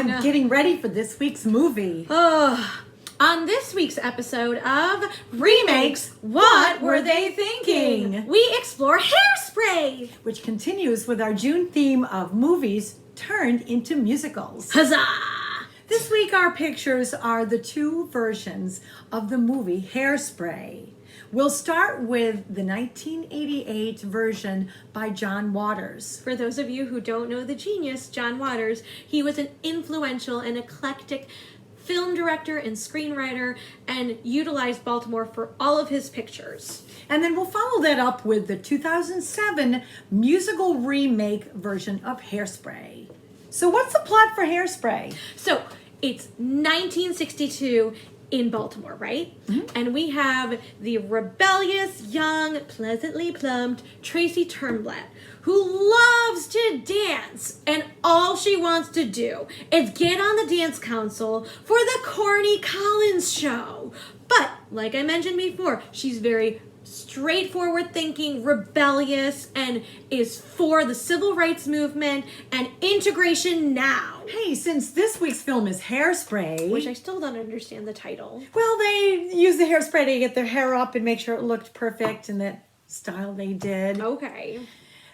I'm getting ready for this week's movie. On this week's episode of Remakes, What Were They Thinking? We explore Hairspray, which continues with our June theme of movies turned into musicals. Huzzah! This week our pictures are the two versions of the movie Hairspray. We'll start with the 1988 version by John Waters. For those of you who don't know the genius, John Waters, he was an influential and eclectic film director and screenwriter and utilized Baltimore for all of his pictures. And then we'll follow that up with the 2007 musical remake version of Hairspray. So what's the plot for Hairspray? So it's 1962 in Baltimore, right? Mm-hmm. And we have the rebellious, young, pleasantly plumped Tracy Turnblad, who loves to dance, and all she wants to do is get on the dance council for the Corny Collins show. But, like I mentioned before, she's very straightforward thinking, rebellious, and is for the civil rights movement and integration now. Hey, since this week's film is Hairspray, which I still don't understand the title. Well, they use the hairspray to get their hair up and make sure it looked perfect in that style they did. Okay.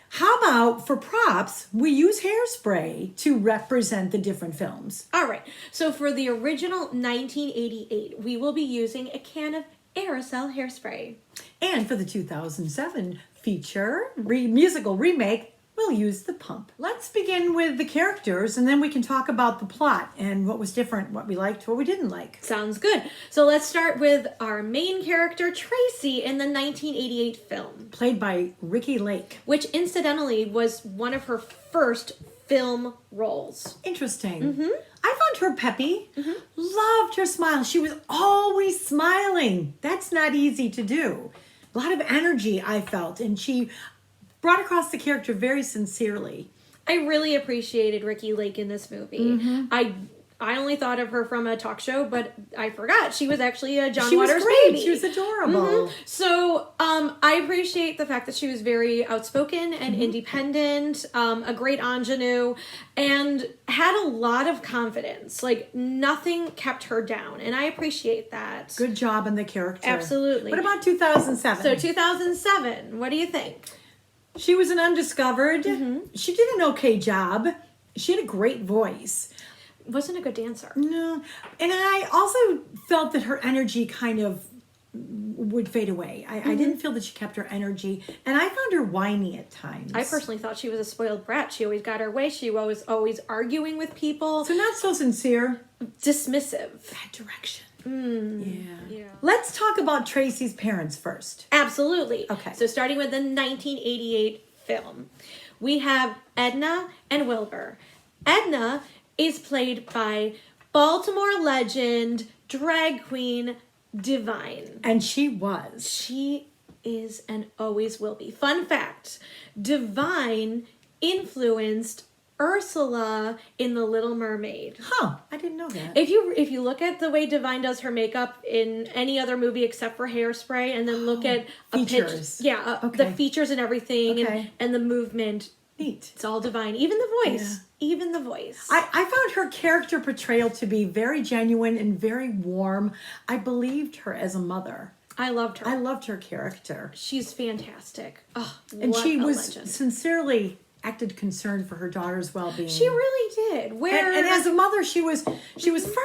How about, for props, we use Hairspray to represent the different films? All right. So for the original 1988, we will be using a can of aerosol hairspray. And for the 2007 feature musical remake, we'll use the pump. Let's begin with the characters, and then we can talk about the plot and what was different, what we liked, what we didn't like. Sounds good. So let's start with our main character, Tracy, in the 1988 film. Played by Ricki Lake. Which, incidentally, was one of her first film roles. Interesting. Mm-hmm. I found her peppy. Mm-hmm. Loved her smile. She was always smiling. That's not easy to do. A lot of energy I felt, and she brought across the character very sincerely. I really appreciated Ricki Lake in this movie. Mm-hmm. I only thought of her from a talk show, but I forgot she was actually a John Waters baby. She was adorable. Mm-hmm. So I appreciate the fact that she was very outspoken and mm-hmm. independent, a great ingenue, and had a lot of confidence. Like, nothing kept her down, and I appreciate that. Good job on the character. Absolutely. What about 2007? So 2007, what do you think? She was an undiscovered. Mm-hmm. She did an okay job. She had a great voice. Wasn't a good dancer. No. And I also felt that her energy kind of would fade away. I didn't feel that she kept her energy. And I found her whiny at times. I personally thought she was a spoiled brat. She always got her way. She was always arguing with people. So not so sincere. Dismissive. Bad direction. Yeah. Let's talk about Tracy's parents first. Absolutely. Okay. So starting with the 1988 film, we have Edna and Wilbur. Edna is played by Baltimore legend, drag queen, Divine. And she was. She is and always will be. Fun fact, Divine influenced Ursula in The Little Mermaid. Huh, I didn't know that. If you look at the way Divine does her makeup in any other movie except for Hairspray, and then look at features. The features and everything, and the movement. Neat. It's all Divine. Even the voice. Yeah. Even the voice. I found her character portrayal to be very genuine and very warm. I believed her as a mother. I loved her. I loved her character. She's fantastic. Oh, and she was legend. Sincerely acted concerned for her daughter's well-being. She really did. And as a mother, she was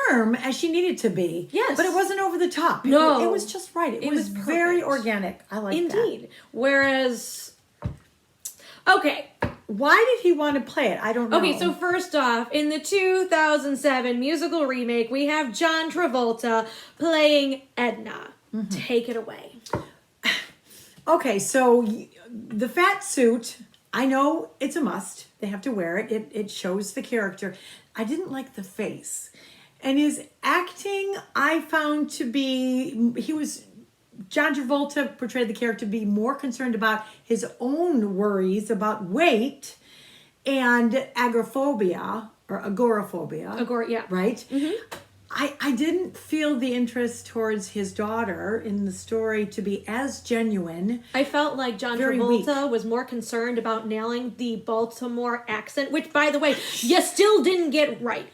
firm as she needed to be. Yes. But it wasn't over the top. No. It was just right. It was very organic. I like that. Indeed. Whereas, okay. Why did he want to play it? I don't know. Okay, so first off, in the 2007 musical remake, we have John Travolta playing Edna. Mm-hmm. Take it away. Okay, so the fat suit, I know it's a must. They have to wear it. It shows the character. I didn't like the face. And his acting, I found to be, John Travolta portrayed the character to be more concerned about his own worries about weight and agoraphobia. Yeah. Right? Mm-hmm. I didn't feel the interest towards his daughter in the story to be as genuine. I felt like John Travolta was more concerned about nailing the Baltimore accent, which, by the way, you still didn't get right.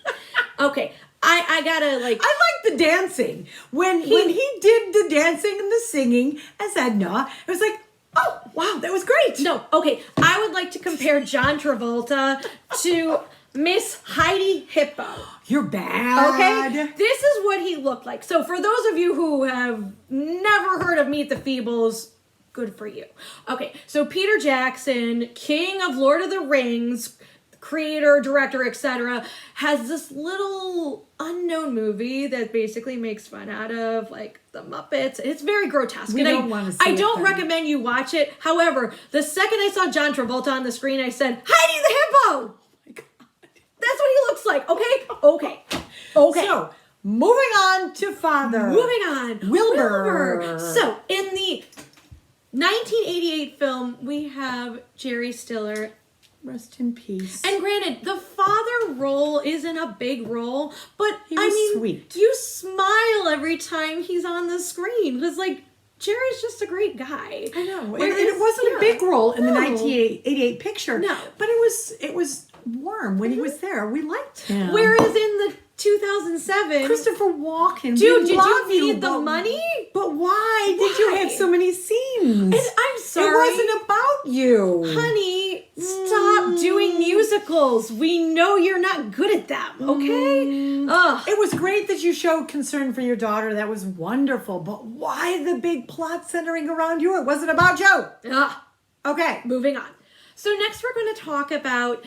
Okay, I gotta like. I like the dancing. When he did the dancing and the singing as Edna, it was like, oh, wow, that was great. No, okay, I would like to compare John Travolta to Miss Heidi Hippo. You're bad. Okay, this is what he looked like. So for those of you who have never heard of Meet the Feebles, good for you. Okay, so Peter Jackson, king of Lord of the Rings, creator, director, etc., has this little unknown movie that basically makes fun out of like the Muppets. It's very grotesque. We don't want to see I it don't then. recommend you watch it. However, the second I saw John Travolta on the screen, I said, Heidi the Hippo! That's what he looks like, okay? Okay. So, moving on to Father. Moving on. Wilbur. So, in the 1988 film, we have Jerry Stiller. Rest in peace. And granted, the father role isn't a big role, but He was sweet. you smile every time he's on the screen because, like, Jerry's just a great guy. I know. Whereas, it wasn't a big role in the No. 1988 picture. No. But it was warm when he was there. We liked him. Whereas in the 2007, Christopher Walken. dude, we did love you need the but- money? But why did you have so many scenes? And I'm sorry. It wasn't about you. Honey, stop doing musicals. We know you're not good at them, okay? Ugh. It was great that you showed concern for your daughter. That was wonderful. But why the big plot centering around you? It wasn't about you. Ugh. Okay. Moving on. So next we're going to talk about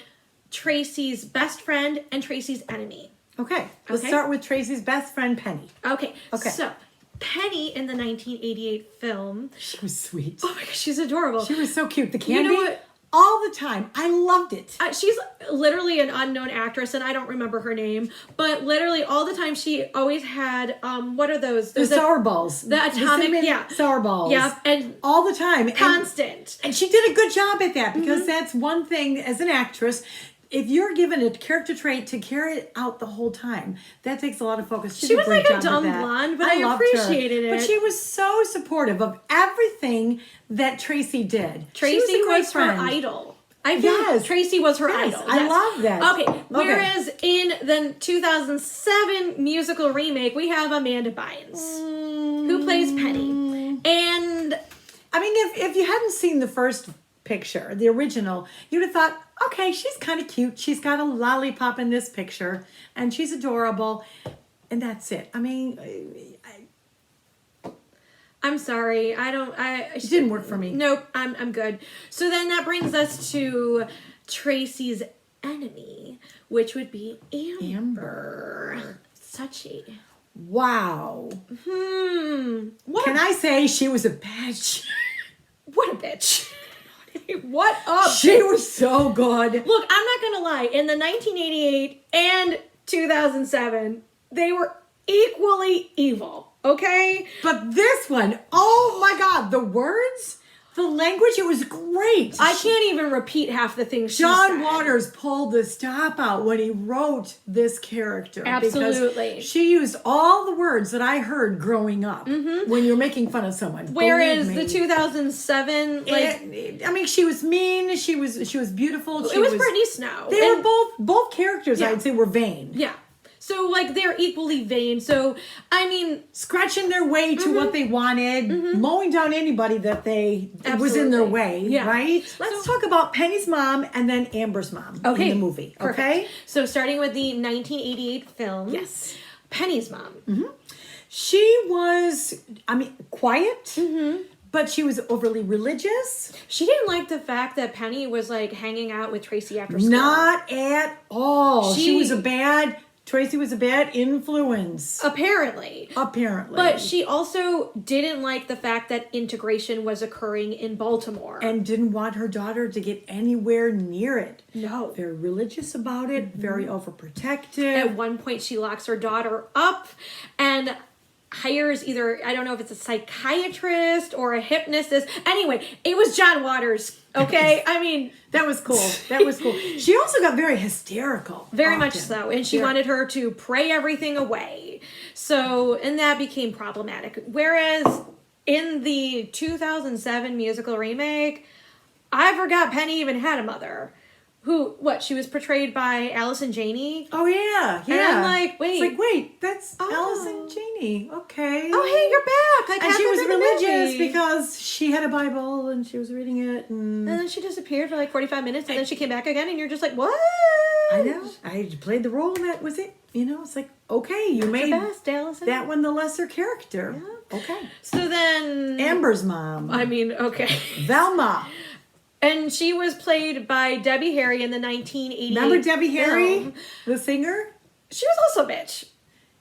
Tracy's best friend and Tracy's enemy. Okay. Let's Okay. start with Tracy's best friend, Penny. Okay. Okay. So Penny in the 1988 film. She was sweet. Oh my gosh, she's adorable. She was so cute. The candy. You know what? All the time. I loved it. She's literally an unknown actress, and I don't remember her name. But literally, all the time, she always had what are those? The sour balls. The atomic, cinnamon yeah, sour balls. yeah, and all the time. constant. And she did a good job at that Mm-hmm. because that's one thing as an actress. If you're given a character trait to carry it out the whole time, that takes a lot of focus. She did was great like a job dumb with that. blonde, but I loved appreciated her. it. But she was so supportive of everything that Tracy did. Tracy she was, a great was her friend. idol. I feel Yes. Tracy was her Yes, idol. I love that. Okay. Whereas in the 2007 musical remake, we have Amanda Bynes, who plays Penny. And I mean, if you hadn't seen the first picture, the original, you'd have thought, okay, she's kind of cute. She's got a lollipop in this picture, and she's adorable, and that's it. I mean, I'm sorry, it didn't work for me. Nope, I'm good. So then that brings us to Tracy's enemy, which would be Amber. Such a Wow. what Can I say she was a bitch? what a bitch. What a She was so good. Look, I'm not gonna lie. In the 1988 and 2007, they were equally evil. Okay. But this one, oh my God, the words, the language, it was great. I can't even repeat half the things she John said. Waters pulled the stop out when he wrote this character. Absolutely. Because she used all the words that I heard growing up when you're making fun of someone. Whereas Believe the me. 2007, like I mean, she was mean. She was beautiful. it was Brittany Snow. They And- were both characters. Yeah. I'd say were vain, yeah. So like they're equally vain. So I mean, scratching their way to what they wanted, mowing down anybody that was in their Absolutely. way. Yeah. Right. Let's talk about Penny's mom and then Amber's mom in the movie. Perfect. Okay. So starting with the 1988 film. Yes. Penny's mom. She was, I mean, quiet, but she was overly religious. She didn't like the fact that Penny was like hanging out with Tracy after school. Not at all. She- Tracy was a bad influence. Apparently. Apparently. But she also didn't like the fact that integration was occurring in Baltimore. And didn't want her daughter to get anywhere near it. no. Very religious about it, very overprotective. At one point, she locks her daughter up and hires either, I don't know if it's a psychiatrist or a hypnotist. Anyway, it was John Waters, okay? I mean, That was cool. That was cool. She also got very hysterical. very much often. so. And she Very- wanted her to pray everything away. So, and that became problematic. Whereas in the 2007 musical remake, I forgot Penny even had a mother. She was portrayed by Allison Janney. Oh yeah, yeah. And I'm like, wait. It's like, wait, that's Allison Janney. Okay. Oh, hey, you're back. Like, And she was happened in the religious movie. because she had a Bible and she was reading it. And And then she disappeared for like 45 minutes, and then she came back again, and you're just like, what? I know. I played the role. That was it. You know, it's like, okay, you made Your best, Allison. that one the lesser character. Yeah. Okay. So then... Amber's mom. I mean, okay. Velma. And she was played by Debbie Harry in the 1988 Remember Debbie Harry, film. the singer? She was also a bitch.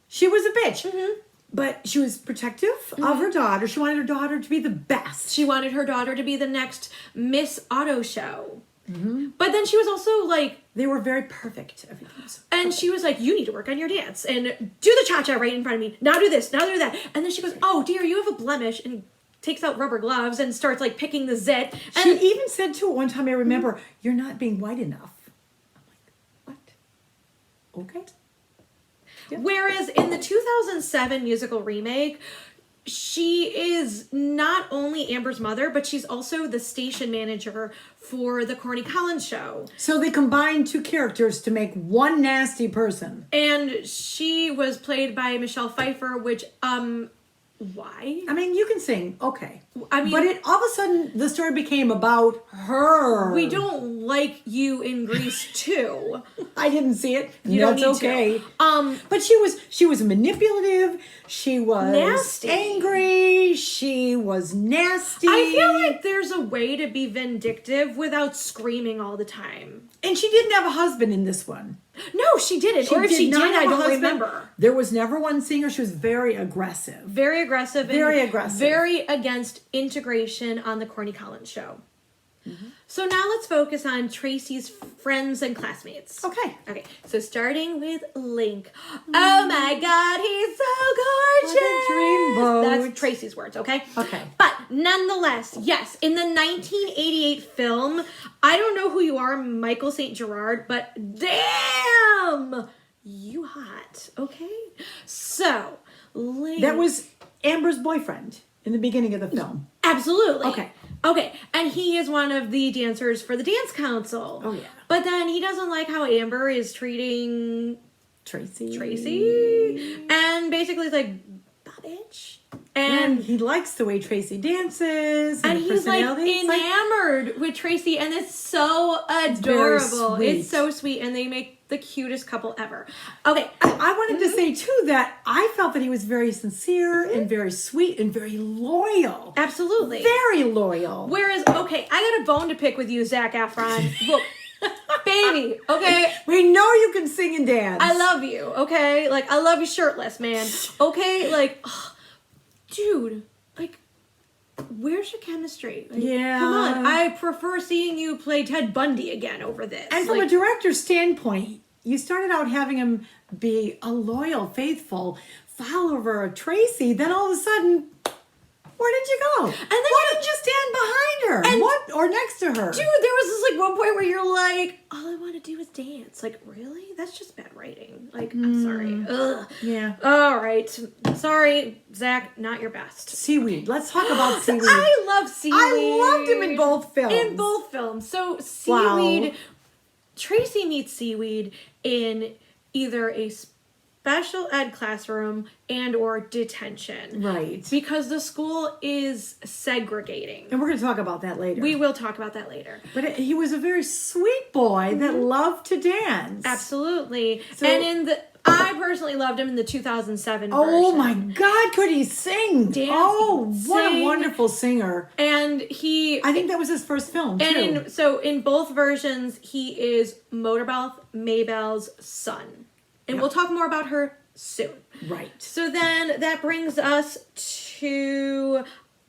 She was a bitch. Mm-hmm. But she was protective of her daughter. She wanted her daughter to be the best. She wanted her daughter to be the next Miss Auto Show. Mm-hmm. But then she was also like... They were very perfect. Everything was And she was like, you need to work on your dance. And do the cha-cha right in front of me. Now do this. Now do that. And then she goes, oh, dear, you have a blemish. And takes out rubber gloves and starts like picking the zit. And she even said to it one time, I remember, you're not being white enough. I'm like, what? Okay. Yeah. Whereas in the 2007 musical remake, she is not only Amber's mother, but she's also the station manager for the Corny Collins show. So they combined two characters to make one nasty person. And she was played by Michelle Pfeiffer, which, why? I mean, you can sing, okay. I mean... But it all of a sudden, the story became about her. We don't like you in Grease too. I didn't see it. You don't That's need okay. to. But she was manipulative. She was Nasty. angry. She was nasty. I feel like there's a way to be vindictive without screaming all the time. And she didn't have a husband in this one. No, she didn't. Or if she not did, have I a don't husband. remember. There was never one singer. She was very aggressive. Very aggressive. Very aggressive. Very against integration on the Corny Collins show. Mm-hmm. So now let's focus on Tracy's friends and classmates. Okay. Okay, so starting with Link. Oh my God, he's so gorgeous. What a dreamboat. That's Tracy's words, okay? Okay. But nonetheless, yes, in the 1988 film, I don't know who you are, Michael St. Gerard, but damn, you hot, okay? So, Link. That was Amber's boyfriend in the beginning of the film. Absolutely. Okay. Okay, and he is one of the dancers for the dance council. Oh, yeah. But then he doesn't like how Amber is treating Tracy. And basically is like, bitch. And he likes the way Tracy dances. And her he's like personality. It's enamored with Tracy, and it's so very adorable. sweet. It's so sweet, and they make the cutest couple ever. Okay. I wanted to say too that I felt that he was very sincere and very sweet and very loyal. Absolutely. Very loyal. Whereas, okay, I got a bone to pick with you, Zac Efron. Look, baby, okay? We know you can sing and dance. I love you, okay? Like, I love you shirtless, man. Okay? Like, ugh, dude, like, where's your chemistry? Like, Yeah. Come on. I prefer seeing you play Ted Bundy again over this. And from a director's standpoint, you started out having him be a loyal, faithful follower of Tracy. Then all of a sudden, where did you go? And then why didn't you stand behind her? And- what? Or next to her? Dude, there was this, like, one point where you're like, all I want to do is dance. Like, really? That's just bad writing. Like, I'm sorry. Ugh. Yeah. All right. Sorry, Zach, not your best. Seaweed. Let's talk about Seaweed. I love Seaweed. I loved him in both films. In both films. So, Seaweed, Wow. Tracy meets Seaweed in either a special ed classroom and or detention. Right. Because the school is segregating. And we're going to talk about that later. We will talk about that later. But he was a very sweet boy that loved to dance. Absolutely. So- And I personally loved him in the 2007 Oh version. my God, could he sing? Dance, oh, what sing. a wonderful singer. And he... I think that was his first film, too. And in both versions, he is Motorbell Maybell's son. And we'll talk more about her soon. Right. So then that brings us to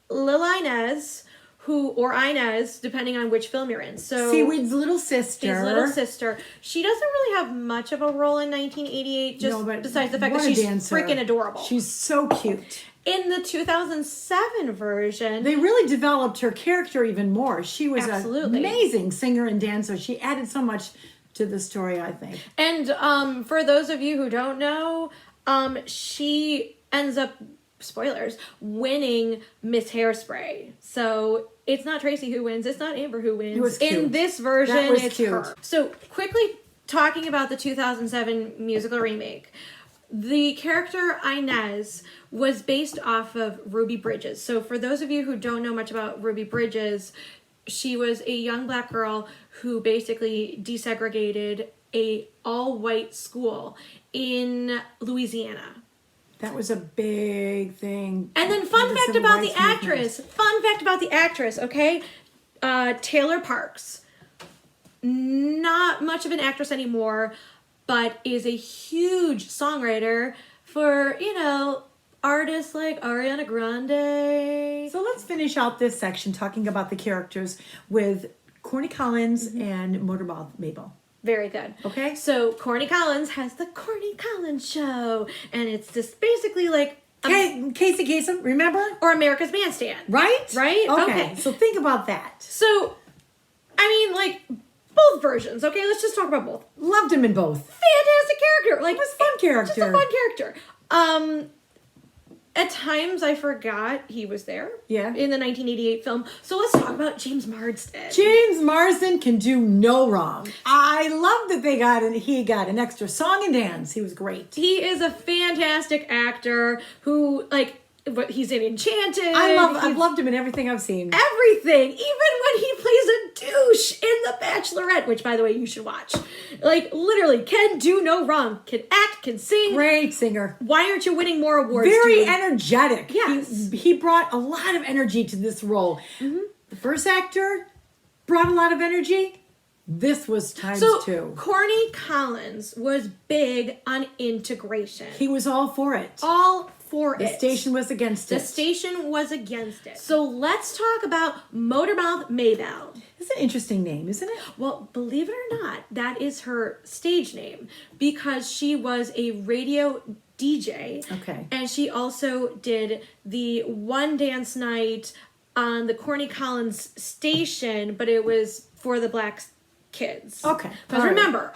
Lil Inez, or Inez, depending on which film you're in. So Seaweed's little sister. his little sister. She doesn't really have much of a role in 1988, besides the fact that what a she's dancer. freaking adorable. She's so cute. In the 2007 version, They really developed her character even more. She was Absolutely. an amazing singer and dancer. She added so much to the story, I think. and for those of you who don't know, she ends up spoilers, winning Miss Hairspray. So it's not Tracy who wins. It's not Amber who wins. It was cute. In this version, That was it's cute. her. So quickly talking about the 2007 musical remake. The character Inez was based off of Ruby Bridges. So for those of you who don't know much about Ruby Bridges, she was a young black girl who basically desegregated a all-white school in Louisiana. That was a big thing. And then fun The fact civil about the rights movement. actress. Fun fact about the actress, okay? Taylor Parks. Not much of an actress anymore, but is a huge songwriter for, artists like Ariana Grande. So let's finish out this section talking about the characters with Corny Collins and Motormouth Mabel. Very good. Okay. So Corny Collins has the Corny Collins Show, and it's just basically like Casey Kasem, remember? or America's Bandstand. Right? Right? Okay. Okay. So think about that. So, I mean, like, both versions, okay? Let's just talk about both. Loved him in both. Fantastic character. Like, It was a fun character. Just a fun character. At times I forgot he was there. Yeah. In the 1988 film. So let's talk about James Marsden. James Marsden can do no wrong. I love that he got an extra song and dance. He was great. He is a fantastic actor who, like, he's in Enchanted. I've loved him in everything I've seen. Everything, even when he plays a douche in The Bachelorette, which, by the way, you should watch. Like, literally, can do no wrong. Can act, can sing. Great singer. Why aren't you winning more awards? Very dude? energetic. Yes. He brought a lot of energy to this role. The first actor brought a lot of energy. This was times two. Corny Collins was big on integration. He was all for it. All for The it. station was against The it. station was against it. So let's talk about Motormouth Mabel. It's an interesting name, isn't it? Well, believe it or not, that is her stage name because she was a radio DJ. Okay. And she also did the one dance night on the Corny Collins station, but it was for the black kids. Okay. Because All right. remember,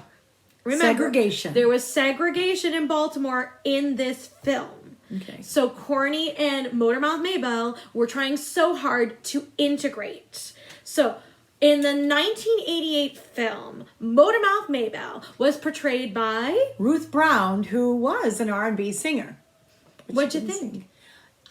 Segregation. There was segregation in Baltimore in this film. Okay. So Corny and Motormouth Mabel were trying so hard to integrate. So in the 1988 film, Motormouth Mabel was portrayed by... Ruth Brown, who was an R&B singer. But What'd she you didn't think? sing.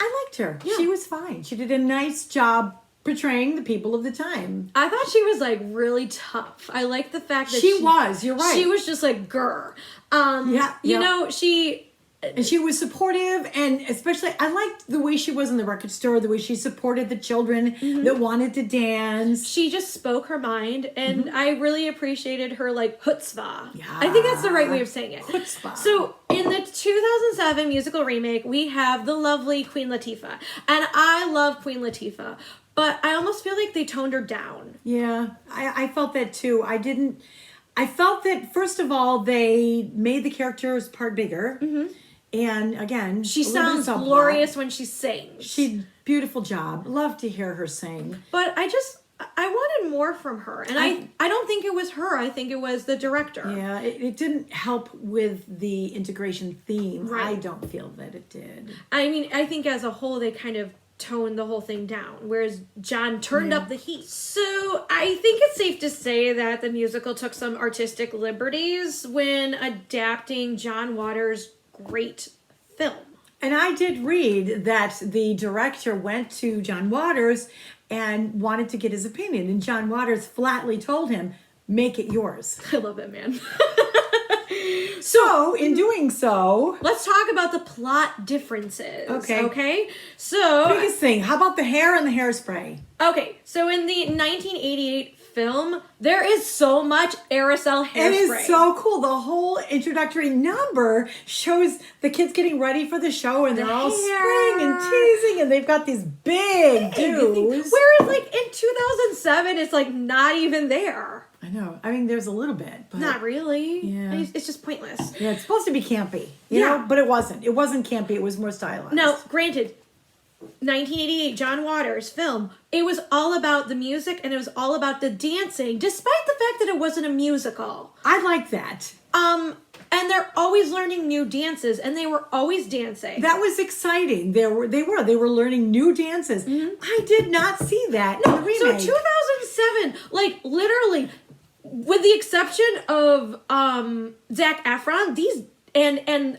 I liked her. Yeah. She was fine. She did a nice job portraying the people of the time. I thought she was like really tough. I like the fact that She was, you're right. She was just like grr. Yeah, You yeah. know, she... And she was supportive, and especially, I liked the way she was in the record store, the way she supported the children that wanted to dance. She just spoke her mind, and I really appreciated her, like, chutzpah. Yeah. I think that's the right way of saying it. Chutzpah. So, in the 2007 musical remake, we have the lovely Queen Latifah. And I love Queen Latifah, but I almost feel like they toned her down. Yeah, I felt that too. I felt that, first of all, they made the character's part bigger. And again, She a little bit sounds of subplot. glorious when she sings. Beautiful job. Love to hear her sing. But I wanted more from her. And I don't think it was her. I think it was the director. Yeah, it didn't help with the integration theme. Right. I don't feel that it did. I mean, I think as a whole, they kind of toned the whole thing down, whereas John turned up the heat. So I think it's safe to say that the musical took some artistic liberties when adapting John Waters' great film. And I did read that the director went to John Waters and wanted to get his opinion. And John Waters flatly told him, make it yours. I love that man. So, in doing so, Let's talk about the plot differences. Okay. Okay? So, biggest thing, how about the hair and the hairspray? okay, so in the 1988 film, there is so much aerosol hairspray. It is so cool. The whole introductory number shows the kids getting ready for the show, and they're all hair. spraying and teasing, and they've got these big dudes. Whereas, like, in 2007, it's, like, not even there. I know. I mean, there's a little bit, but Not really. Yeah. It's just pointless. yeah, it's supposed to be campy, you Yeah. know, but it wasn't. It wasn't campy. It was more stylized. No, granted, 1988 John Waters film, it was all about the music and it was all about the dancing, despite the fact that it wasn't a musical. I like that. And they're always learning new dances, and they were always dancing. That was exciting. They were learning new dances. I did not see that in the remake. So 2007, like literally, with the exception of Zac Efron, these and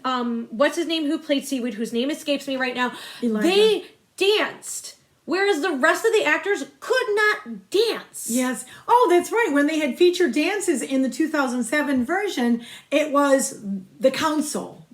what's his name who played Seaweed, whose name escapes me right now, Elijah. they danced. Whereas the rest of the actors could not dance. Yes. Oh, that's right. When they had featured dances in the 2007 version, it was the council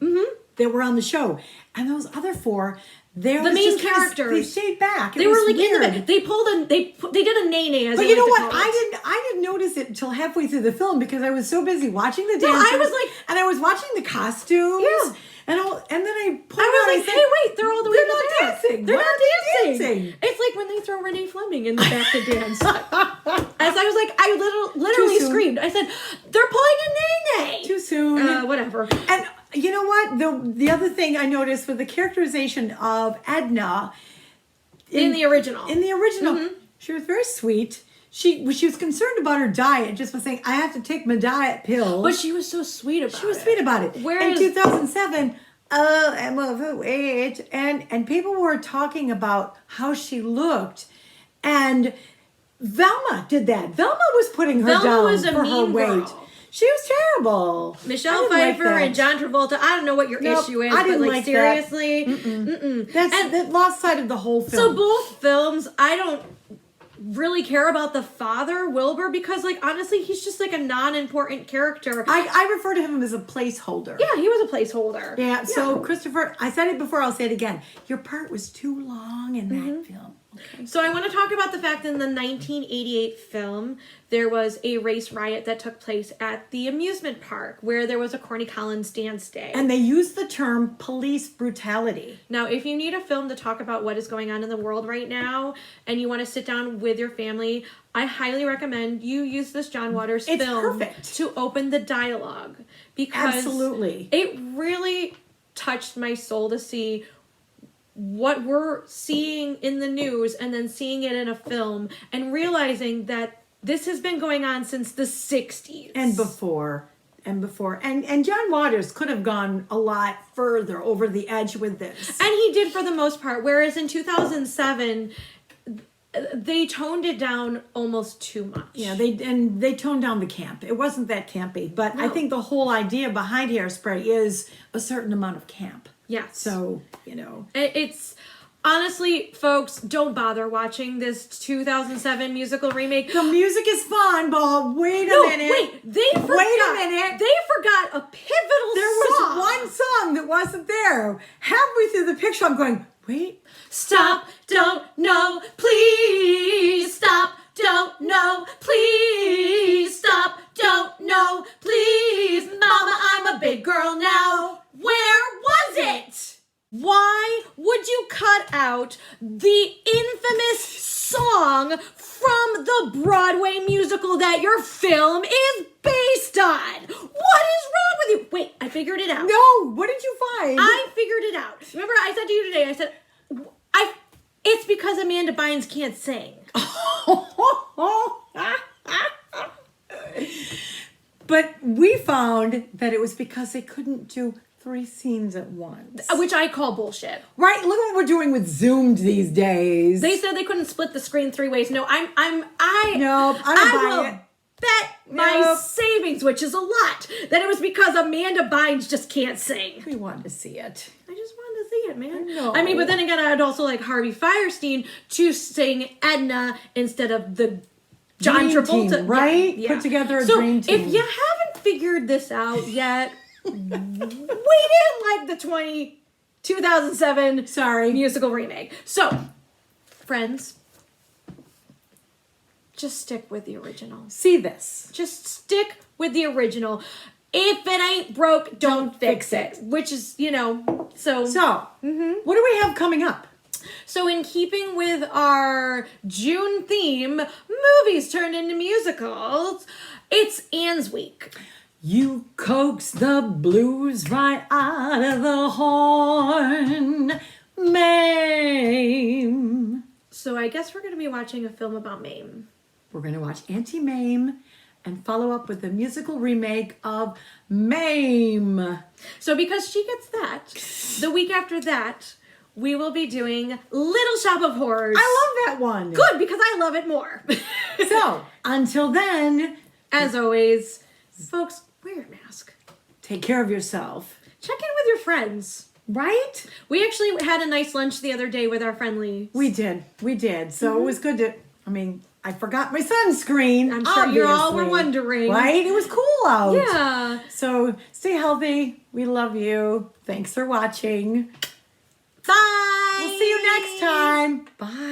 that were on the show. And those other four, the main characters, they stayed back. They were like weird. In the they pulled a they did a nay-nay as But they you know like to what? call it. I didn't notice it until halfway through the film because I was so busy watching the dances. No, I was like, and I was watching the costumes. Yeah. And then I pulled I was out, like, said, hey, wait, they're all the way they're in the not back. dancing. They're Why not are they dancing. It's like when they throw Renee Fleming in the back to dance. As I was like, I literally screamed. I said, they're pulling a nay-nay. Too soon. Whatever. And you know what? The other thing I noticed was the characterization of Edna In the original. In the original, she was very sweet. She was concerned about her diet. Just was saying, I have to take my diet pill. But she was so sweet about it. She was sweet about it. Whereas in 2007, I'm overweight, and people were talking about how she looked, and Velma did that. Velma was putting her Velma down was a for her mean weight. girl. She was terrible. Michelle I didn't Pfeiffer like that. and John Travolta. I don't know what your issue is, I didn't but like seriously, That's that lost sight of the whole film. So both films, I don't really care about the father Wilbur because, like, honestly, he's just like a non-important character. I refer to him as a placeholder. Yeah, he was a placeholder. Yeah. So Christopher, I said it before. I'll say it again. Your part was too long in that film. Okay. So I want to talk about the fact that in the 1988 film, there was a race riot that took place at the amusement park where there was a Corny Collins dance day. And they used the term police brutality. Now, if you need a film to talk about what is going on in the world right now and you want to sit down with your family, I highly recommend you use this John Waters It's film perfect. to open the dialogue because Absolutely. it really touched my soul to see what we're seeing in the news and then seeing it in a film and realizing that this has been going on since the 60s. And before. And John Waters could have gone a lot further over the edge with this. And he did for the most part. Whereas in 2007, they toned it down almost too much. Yeah, they toned down the camp. It wasn't that campy. But I think the whole idea behind Hairspray is a certain amount of camp. Yes. So, you know. It's honestly, folks, don't bother watching this 2007 musical remake. The music is fun, but wait a minute. Wait, they forgot. Wait a minute. They forgot a pivotal There was song. one song that wasn't there. Halfway through the picture, I'm going, wait. Stop, don't, no, please. Stop, don't, no, please. Stop, don't, no, please. Mama, I'm a big girl now. Where was it? Why would you cut out the infamous song from the Broadway musical that your film is based on? What is wrong with you? Wait, I figured it out. No, what did you find? I figured it out. Remember, I said to you today, I said, it's because Amanda Bynes can't sing. But we found that it was because they couldn't do 3 scenes at once. Which I call bullshit. Right? Look at what we're doing with Zoomed these days. They said they couldn't split the screen 3 ways. No, I Nope, I don't buy will it. bet my Nope. savings, which is a lot, that it was because Amanda Bynes just can't sing. We wanted to see it. I just wanted to see it, man. know. I mean, but then again, I'd also like Harvey Firestein to sing Edna instead of the John Dream Travolta. team, right? Yeah. Put together a so dream team. if you haven't figured this out yet, we didn't like the 2007 Sorry. musical remake. So, friends, just stick with the original. See this. Just stick with the original. If it ain't broke, don't fix it. Which is, so What do we have coming up? So in keeping with our June theme, movies turned into musicals, it's Anne's Week. You coax the blues right out of the horn, Mame. So I guess we're going to be watching a film about Mame. We're going to watch Auntie Mame and follow up with the musical remake of Mame. So because she gets that, the week after that, we will be doing Little Shop of Horrors. I love that one. Good, because I love it more. So, until then, as always, folks, wear your mask. take care of yourself. Check in with your friends. Right? We actually had a nice lunch the other day with our friend Lee. We did. So it was good to, I forgot my sunscreen. I'm sure you all were obviously. wondering. Right? It was cool out. Yeah. So stay healthy. We love you. Thanks for watching. Bye. We'll see you next time. Bye.